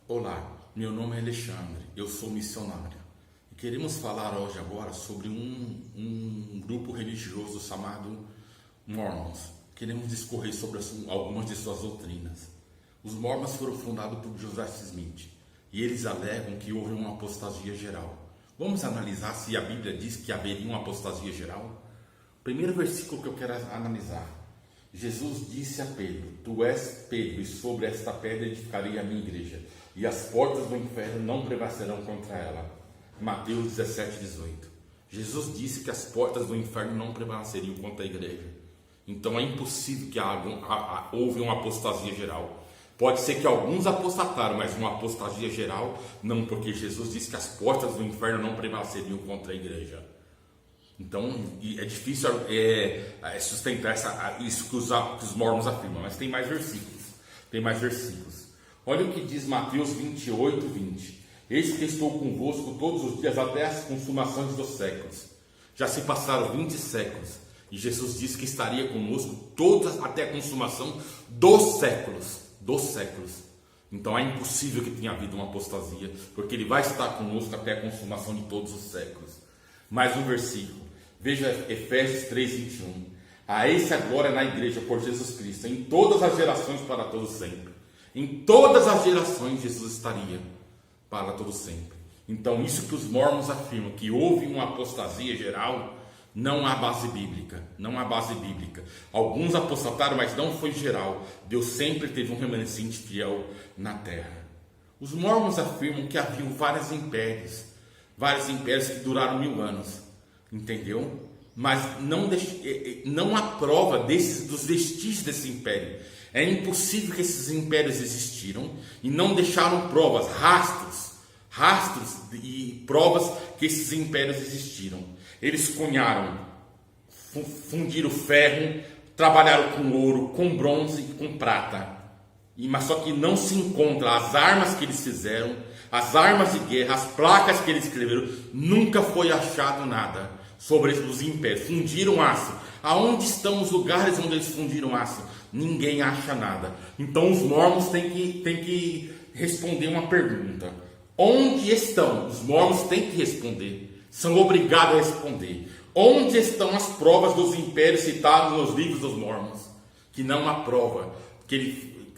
Olá, meu nome é Alexandre, eu sou missionário e queremos falar hoje agora sobre um grupo religioso chamado Mormons. Queremos discorrer sobre algumas de suas doutrinas. Os Mormons foram fundados por Joseph Smith e eles alegam que houve uma apostasia geral. Vamos analisar se a Bíblia diz que haveria uma apostasia geral? Primeiro versículo que eu quero analisar. Jesus disse a Pedro: Tu és Pedro, e sobre esta pedra edificarei a minha igreja, e as portas do inferno não prevalecerão contra ela. Mateus 17, 18. Jesus disse que as portas do inferno não prevaleceriam contra a igreja. Então é impossível que houve uma apostasia geral. Pode ser que alguns apostataram, mas uma apostasia geral não, porque Jesus disse que as portas do inferno não prevaleceriam contra a igreja. Então é difícil sustentar isso que os Mormons afirmam, mas tem mais versículos. Olha o que diz Mateus 28, 20. Eis que estou convosco todos os dias até as consumações dos séculos. Já se passaram 20 séculos e Jesus disse que estaria conosco todas até a consumação dos séculos. Então é impossível que tenha havido uma apostasia, porque ele vai estar conosco até a consumação de todos os séculos. Mais um versículo. Veja Efésios 3, 21. A esse a glória na igreja por Jesus Cristo, em todas as gerações para todos sempre. Em todas as gerações Jesus estaria para todos sempre. Então isso que os Mormons afirmam, que houve uma apostasia geral, não há base bíblica. Alguns apostataram, mas não foi geral. Deus sempre teve um remanescente fiel na terra. Os Mormons afirmam que haviam vários impérios que duraram 1000 anos. Entendeu? Mas não há prova dos vestígios desse império. É impossível que esses impérios existiram e não deixaram provas, rastros e provas que esses impérios existiram. Eles cunharam, fundiram ferro, trabalharam com ouro, com bronze e com prata. Mas só que não se encontra as armas que eles fizeram, as armas de guerra, as placas que eles escreveram. Nunca foi achado nada sobre os impérios. Fundiram aço. Aonde estão os lugares onde eles fundiram aço? Ninguém acha nada. Então os Mormons têm que responder uma pergunta. Onde estão? Os Mormons têm que responder. São obrigados a responder. Onde estão as provas dos impérios citados nos livros dos Mormons? Que não há prova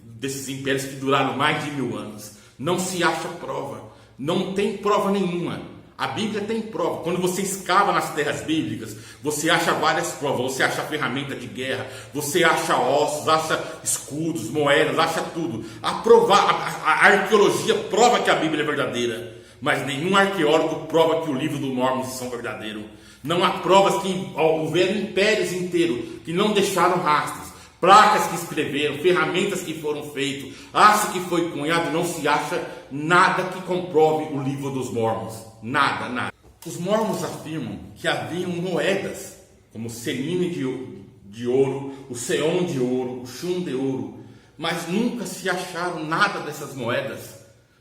desses impérios que duraram mais de 1000 anos. Não se acha prova. Não tem prova nenhuma. A Bíblia tem prova. Quando você escava nas terras bíblicas, você acha várias provas. Você acha ferramenta de guerra, você acha ossos, acha escudos, moedas, acha tudo. A arqueologia prova que a Bíblia é verdadeira, mas nenhum arqueólogo prova que o livro do Mormon são verdadeiros. Não há provas que houveram impérios inteiros que não deixaram rastros. Placas que escreveram, ferramentas que foram feitas, aço que foi cunhado, não se acha nada que comprove o livro dos Mormons. Nada. Os Mormons afirmam que haviam moedas, como o Senine de ouro, o Seon de ouro, o Shun de ouro, mas nunca se acharam nada dessas moedas.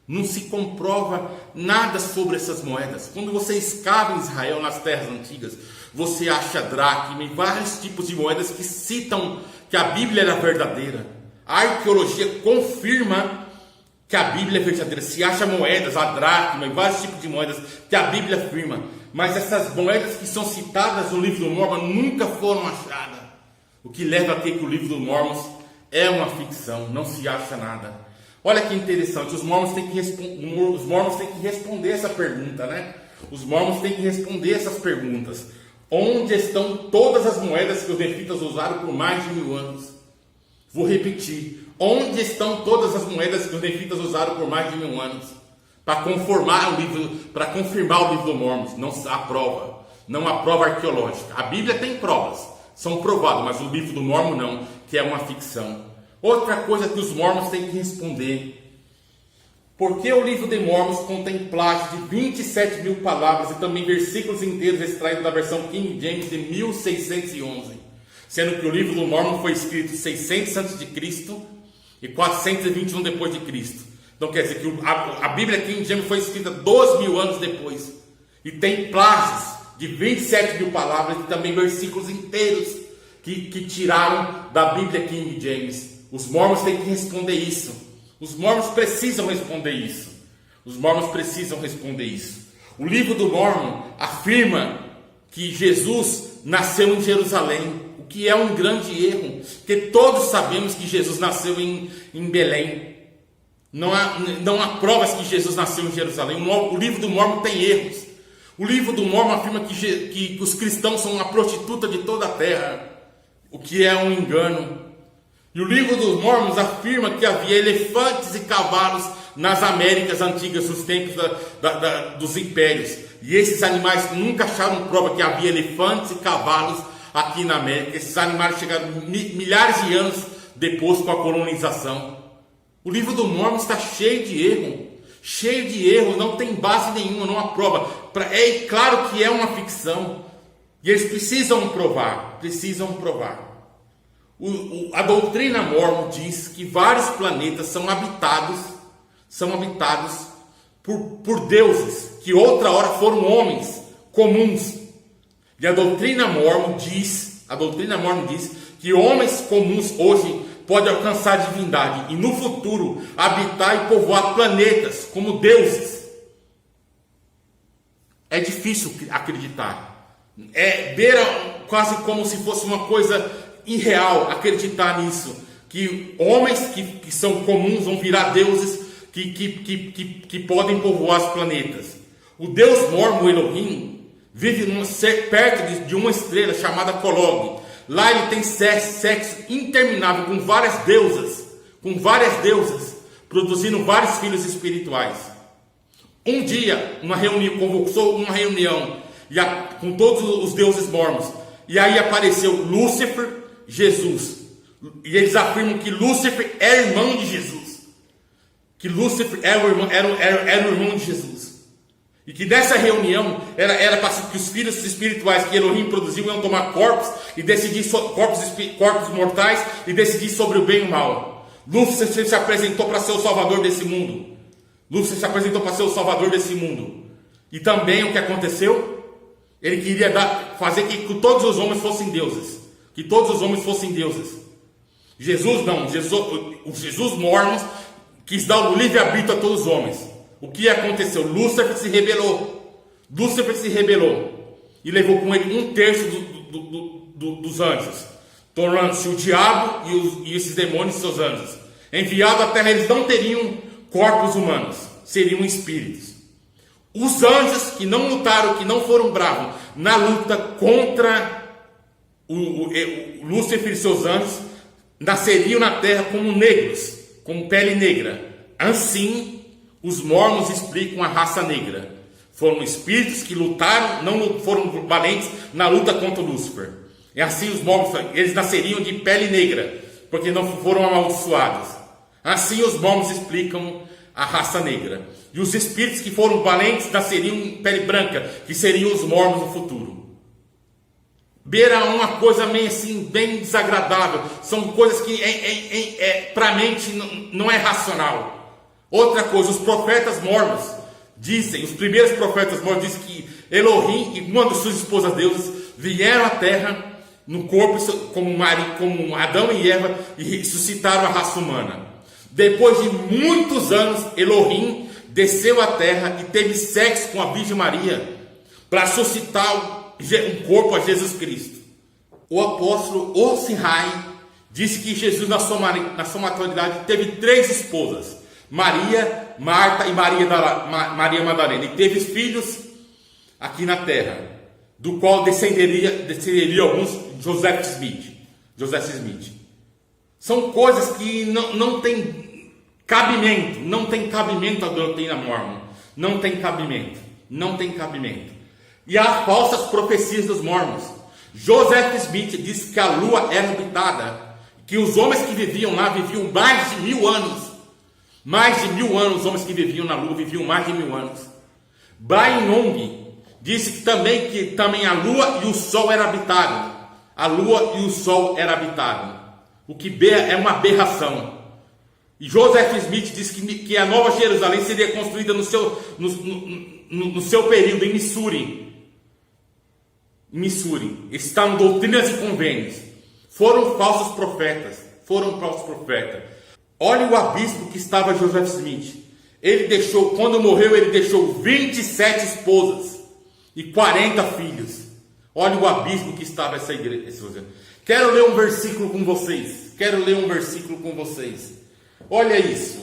Não se comprova nada sobre essas moedas. Quando você escava em Israel, nas terras antigas, você acha dracma e vários tipos de moedas que citam que a Bíblia era verdadeira. A arqueologia confirma que a Bíblia é verdadeira. Se acha moedas, a dracma e vários tipos de moedas que a Bíblia afirma. Mas essas moedas que são citadas no livro do Mormon nunca foram achadas. O que leva a ter que o livro do Mormon é uma ficção, não se acha nada. Olha que interessante, os Mormons têm que responder essa pergunta, né? Os Mormons têm que responder essas perguntas. Onde estão todas as moedas que os nefitas usaram por mais de 1000 anos? Vou repetir. Onde estão todas as moedas que os nefitas usaram por mais de 1000 anos? Para confirmar o livro do Mormon. Não há prova. Não há prova arqueológica. A Bíblia tem provas. São provadas, mas o livro do Mormon não, que é uma ficção. Outra coisa que os Mormons têm que responder. Por que o livro de Mormons contém plágio de 27.000 palavras e também versículos inteiros extraídos da versão King James de 1611? Sendo que o livro do Mormon foi escrito 600 a.C. e 421 depois de Cristo. Então quer dizer que a Bíblia King James foi escrita 12.000 anos depois. E tem plágios de 27.000 palavras e também versículos inteiros que tiraram da Bíblia King James. Os Mormons têm que responder isso. Os Mormons precisam responder isso. Os Mormons precisam responder isso. O livro do Mormon afirma que Jesus nasceu em Jerusalém, o que é um grande erro, porque todos sabemos que Jesus nasceu em Belém. Não há provas que Jesus nasceu em Jerusalém. O livro do Mormon tem erros. O livro do Mormon afirma que os cristãos são uma prostituta de toda a terra, o que é um engano. E o livro dos Mormons afirma que havia elefantes e cavalos nas Américas antigas, nos tempos dos impérios. E esses animais nunca acharam prova que havia elefantes e cavalos aqui na América. Esses animais chegaram milhares de anos depois com a colonização. O livro do Mormon está cheio de erro. Cheio de erro, não tem base nenhuma, não há prova. É claro que é uma ficção. E eles precisam provar. A doutrina Mormon diz que vários planetas são habitados por deuses que outra hora foram homens comuns. E a doutrina Mormon diz que homens comuns hoje podem alcançar a divindade e no futuro habitar e povoar planetas como deuses. É difícil acreditar. Beira quase como se fosse uma coisa irreal acreditar nisso, que homens que são comuns vão virar deuses que podem povoar os planetas. O Deus Mormon, Elohim, vive perto de uma estrela chamada Kolob. Lá ele tem sexo interminável com várias deusas, produzindo vários filhos espirituais. Um dia, convocou uma reunião com todos os deuses mormons, e aí apareceu Lúcifer, Jesus, e eles afirmam que Lúcifer é irmão de Jesus, que Lúcifer era o irmão de Jesus, e que dessa reunião era para que os filhos espirituais que Elohim produziu iam tomar corpos e decidir corpos mortais e decidir sobre o bem e o mal. Lúcifer se apresentou para ser o salvador desse mundo. E também o que aconteceu? Ele queria fazer que todos os homens fossem deuses. Jesus Mormon quis dar o livre-arbítrio a todos os homens. O que aconteceu? Lúcifer se rebelou e levou com ele 1/3 dos anjos, tornando-se o diabo e esses demônios seus anjos. Enviados à terra, eles não teriam corpos humanos, seriam espíritos. Os anjos que não lutaram, que não foram bravos na luta contra o Lúcifer e seus anjos, nasceriam na terra como negros, com pele negra. Assim, os Mormons explicam a raça negra. Foram espíritos que lutaram, não foram valentes na luta contra Lúcifer. É assim os Mormons, eles nasceriam de pele negra, porque não foram amaldiçoados. Assim os Mormons explicam a raça negra. E os espíritos que foram valentes nasceriam em pele branca, que seriam os Mormons no futuro. Beira uma coisa meio assim, bem desagradável. São coisas que para a mente não é racional. Outra coisa, os profetas mormons dizem, os primeiros profetas mormons dizem que Elohim e uma de suas esposas deusas vieram à terra no corpo como Adão e Eva e ressuscitaram a raça humana. Depois de muitos anos, Elohim desceu à terra e teve sexo com a Virgem Maria para suscitar um corpo a Jesus Cristo. O apóstolo Osirai disse que Jesus na sua maturidade teve 3 esposas: Maria, Marta e Maria Madalena, e teve filhos aqui na terra, do qual descenderia alguns Joseph Smith. São coisas que não tem cabimento à doutrina Mormon, não tem cabimento. E há falsas profecias dos Mormons. Joseph Smith disse que a lua era habitada, que os homens que viviam lá viviam mais de 1000 anos. Mais de 1000 anos, os homens que viviam na Lua viviam mais de 1000 anos. Brian Young disse que também a Lua e o Sol era habitado. O que é uma aberração. E Joseph Smith disse que a Nova Jerusalém seria construída no seu período em Missouri. Está no Doutrinas e Convênios. Foram falsos profetas. Olha o abismo que estava Joseph Smith. Ele deixou, quando morreu, ele deixou 27 esposas e 40 filhos. Olha o abismo que estava essa igreja. Quero ler um versículo com vocês. Olha isso.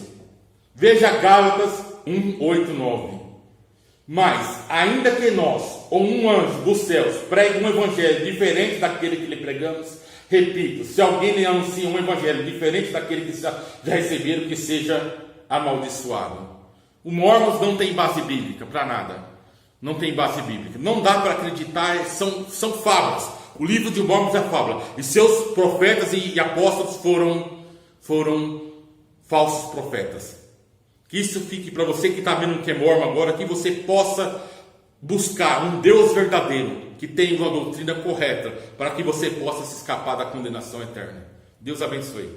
Veja Gálatas 1, 8, 9. Mas, ainda que nós, ou um anjo dos céus, pregue um evangelho diferente daquele que lhe pregamos, repito, se alguém lhe anuncia um evangelho diferente daquele que já receberam, que seja amaldiçoado. O Mormons não tem base bíblica para nada. Não tem base bíblica. Não dá para acreditar, são fábulas. O livro de Mormons é fábula. E seus profetas e apóstolos foram falsos profetas. Que isso fique para você que está vendo que é mormon agora, que você possa buscar um Deus verdadeiro, que tenha uma doutrina correta, para que você possa se escapar da condenação eterna. Deus abençoe.